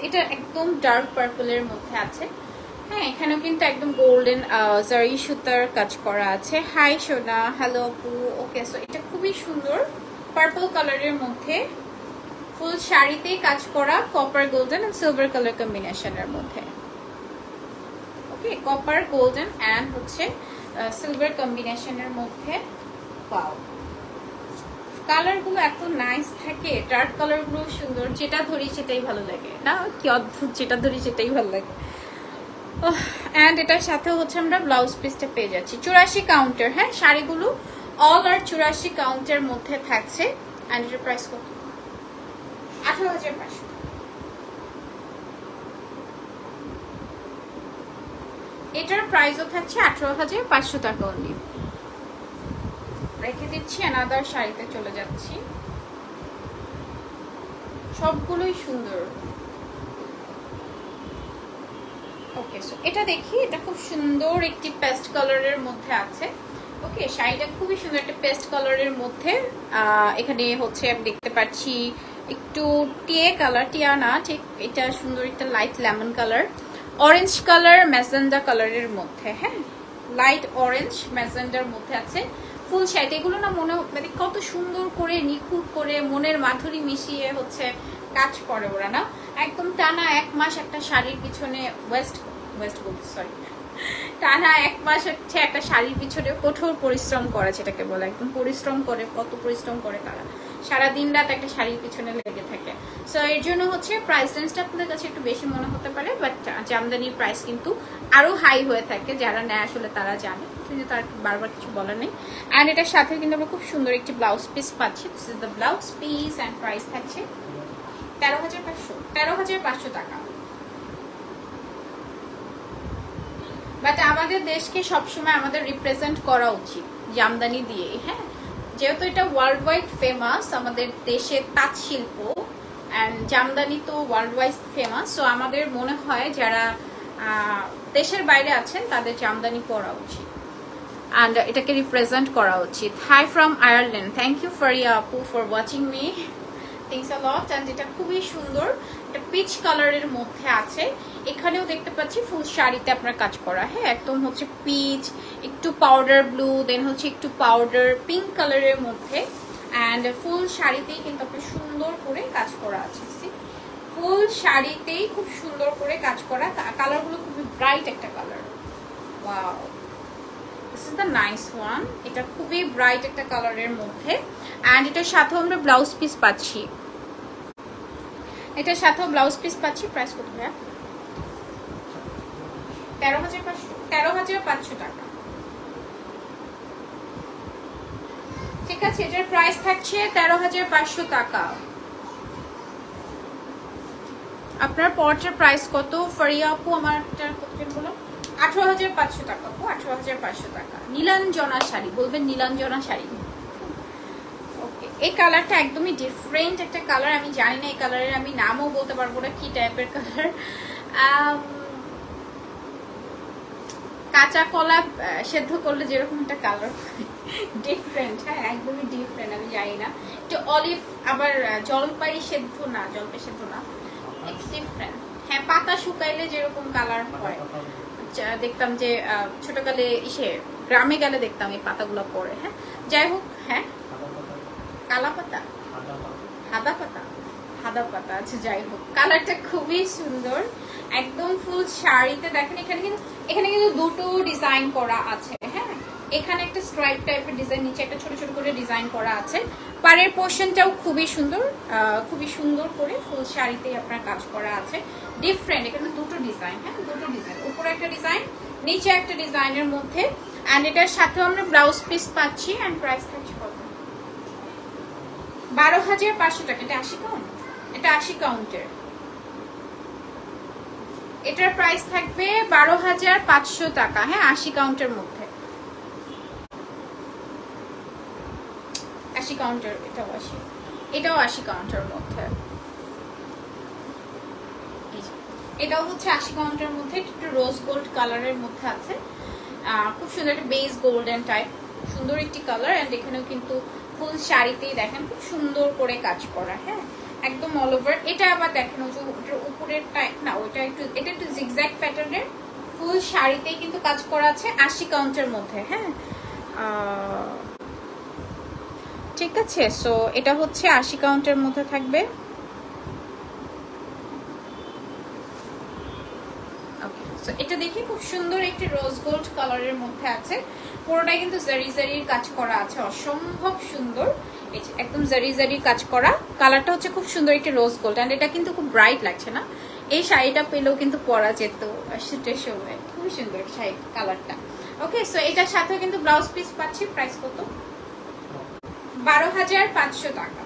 এটা একদম ডার্ক পার্পলের মধ্যে আছে। হ্যাঁ, এখানেও কিন্তু একদম গোল্ডেন জারি সুতার কাজ করা আছে। হাই সোনা, হ্যালো আপু। ওকে, সো এটা খুবই সুন্দর পার্পল কালারের মধ্যে ফুল শাড়িতে কাজ করা, copper golden and silver colour কম্বিনেশনের মধ্যে। ওকে, কপার গোল্ডেন এন্ড হচ্ছে সিলভার কম্বিনেশনের মধ্যে। ওয়াও, কালারগুলো এত নাইস থাকে, ডার্ক কালারগুলো সুন্দর, যেটা ধরি সেটাই ভালো লাগে না? কি অদ্ভুত, যেটা ধরি সেটাই ভালো লাগে। এন্ড এটার সাথে হচ্ছে আমরা ব্লাউজ পিসটা পেয়ে যাচ্ছি 84 কাউন্টার। হ্যাঁ, শাড়িগুলো অল আর 84 কাউন্টের মধ্যে থাকছে। এন্ড এটার প্রাইস কত? 18,500। এটার প্রাইসও থাকছে 18,500 টাকা অনলি। রেখে দিচ্ছি, অ্যানাদার শাড়িতে চলে যাচ্ছি। সবগুলোই সুন্দর। ওকে, সো এটা দেখি, এটা খুব সুন্দর একটি পেস্ট কালারের মধ্যে আছে। ওকে, শাড়িটা খুবই সুন্দর একটা পেস্ট কালারের মধ্যে। এখানে হচ্ছে আমি দেখতে পাচ্ছি একটু টিয়া কালার, টিয়া না ঠিক, এটা সুন্দর একটা light lemon colour, orange colour, magenta কালারের মধ্যে। হ্যাঁ, লাইট অরেঞ্জ ম্যাজেন্ডার মধ্যে আছে ফুল শাড়ি। এগুলো না মনে মানে কত সুন্দর করে নিখুঁত করে মনের মাধুরী মিশিয়ে হচ্ছে কাজ করে ওরা, না একদম টানা 1 মাস একটা শাড়ির পিছনে টানা 1 মাস হচ্ছে একটা শাড়ির পিছনে কঠোর পরিশ্রম করে, সেটাকে বলে একদম পরিশ্রম করে। কত পরিশ্রম করে তারা, সারাদিন রাত একটা শাড়ির পিছনে লেগে থাকে। সো এর জন্য হচ্ছে প্রাইস রেঞ্জটা আপনাদের কাছে একটু বেশি মনে হতে পারে, বাট জামদানির প্রাইস কিন্তু আরো হাই হয়ে থাকে। যারা নেয় আসলে তারা জানে, কিন্তু তার বারবার কিছু বলার নেই। অ্যান্ড এটার সাথে কিন্তু আমরা খুব সুন্দর একটি ব্লাউজ পিস পাচ্ছি। This is the blouse piece and price থাকছে 13,500 টাকা। বাট আমাদের দেশকে সবসময় আমাদের রিপ্রেজেন্ট করা উচিত জামদানি দিয়ে। হ্যাঁ, যেহেতু এটা ওয়ার্ল্ড ওয়াইড ফেমাস, আমাদের দেশের তাঁত শিল্প অ্যান্ড জামদানি তো ওয়ার্ল্ড ওয়াইড ফেমাস। সো আমাদের মনে হয় যারা দেশের বাইরে আছেন তাদের জামদানি পরা উচিত অ্যান্ড এটাকে রিপ্রেজেন্ট করা উচিত। Hi from Ireland, thank you Faria আপু for watching me, thanks a lot. And এটা খুবই সুন্দর, এটা পিচ কালারের মধ্যে আছে। এখানেও দেখতে পাচ্ছি ফুল শাড়িতে আপনার কাজ করা। হ্যাঁ, একদম হচ্ছে পিচ, একটু পাউডার ব্লু, দেন হচ্ছে একটু পাউডার পিঙ্ক কালারের মধ্যে। অ্যান্ড ফুল শাড়িতেই কিন্তু আপনার সুন্দর করে কাজ করা আছে। ফুল শাড়িতেই খুব সুন্দর করে কাজ করা, কালারগুলো খুবই ব্রাইট একটা colour. Wow, this is the nice one. এটা খুবই ব্রাইট একটা কালারের মধ্যে। অ্যান্ড এটার সাথেও আমরা ব্লাউজ পিস পাচ্ছি। এটার সাথেও ব্লাউজ পিস পাচ্ছি। প্রাইস কত ভাইয়া? 13,500 টাকা। ঠিক আছে, এটার প্রাইস থাকছে 13,500 টাকা। আপনার পর্চার প্রাইস কত ফারিয়া আপু? আমার কতজন বলো? 18,500 টাকা আপু, 18,500 টাকা। নীলাঞ্জনা শাড়ি বলবেন, নীলাঞ্জনা শাড়ি। ওকে, এই কালারটা একদমই ডিফারেন্ট একটা কালার। আমি জানি না এই কালারের আমি নামও বলতে পারবো না কি টাইপের কালার। কাঁচা কলা সেদ্ধ করলে যেরকম একটা কালার, ডিফারেন্ট। হ্যাঁ, একদমই ডিফারেন্ট। আমি জানি না, একটু অলিভ, আবার জলপাই সেদ্ধ না, জলপাই সেদ্ধ না, ডিফারেন্ট। হ্যাঁ, পাতা শুকাইলে যেরকম কালার হয়, দেখতাম যে ছোটকালে গ্রামে গেলে দেখতাম এই পাতাগুলো পরে। হ্যাঁ, যাই হোক। হ্যাঁ, কালা পাতা, হাদা পাতা, হাদা পাতা আছে। যাই হোক, কালারটা খুবই সুন্দর, একদম ফুল শাড়িতে। দেখেন এখানে কিন্তু দুটো ডিজাইন করা আছে। হ্যাঁ, এখানে একটা স্ট্রাইপ টাইপের ডিজাইন, নিচে একটা ছোট ছোট করে ডিজাইন করা আছে। পাড়ের পোর্শনটাও খুবই সুন্দর, খুবই সুন্দর করে ফুল শাড়িতে আপনার কাজ করা আছে। ডিফারেন্ট, এখানে দুটো ডিজাইন। হ্যাঁ, দুটো ডিজাইন, উপরে একটা ডিজাইন, নিচে একটা ডিজাইনের মধ্যে। অ্যান্ড এটার সাথেও আমরা ব্লাউজ পিস পাচ্ছি। অ্যান্ড প্রাইস থাকছে কত? 12,500 টাকা। এটা 80 কাউন্ট, এটা 80 কাউন্টের। এটার প্রাইস থাকবে 12,500 টাকা। হ্যাঁ, 80 কাউন্টের মধ্যে, 80 কাউন্টার। এটাও 80 কাউন্টার মধ্যে। এটাও হচ্ছে 80 কাউন্টার মধ্যে, একটু রোজ গোল্ড কালারের মধ্যে আছে। খুব সুন্দর একটা বেস গোল্ডেন টাইপ, সুন্দর একটি কালার। এন্ড এখানেও কিন্তু ফুল শাড়িতেই দেখেন খুব সুন্দর করে কাজ করা। হ্যাঁ, একদম অল ওভার। এটা আবার দেখেন উপরে কাপড়ের টাইপ না, ওটা একটু, এটা একটু জিগজ্যাগ প্যাটার্নের, ফুল শাড়িতেই কিন্তু কাজ করা আছে, 80 কাউন্টের মধ্যে। হ্যাঁ, ঠিক আছে। সো এটা হচ্ছে 80 কাউন্টের মধ্যে থাকবে। এটা দেখি খুব সুন্দর একটি রোজ গোল্ড কালারের মধ্যে আছে, পুরোটাই কিন্তু জারি জারির কাজ করা আছে, অসম্ভব সুন্দর। এই যে একদম জারি জারির কাজ করা, কালারটা হচ্ছে খুব সুন্দর একটি রোজ গোল্ড, এন্ড এটা কিন্তু খুব ব্রাইট লাগছে না। এই শাড়িটা পেলেও কিন্তু পরা যেত শীতের সময়, খুবই সুন্দর শাড়ি কালারটা। ওকে, সো এটার সাথে কিন্তু ব্লাউজ পিস পাচ্ছি। প্রাইস কত? 12,500 টাকা।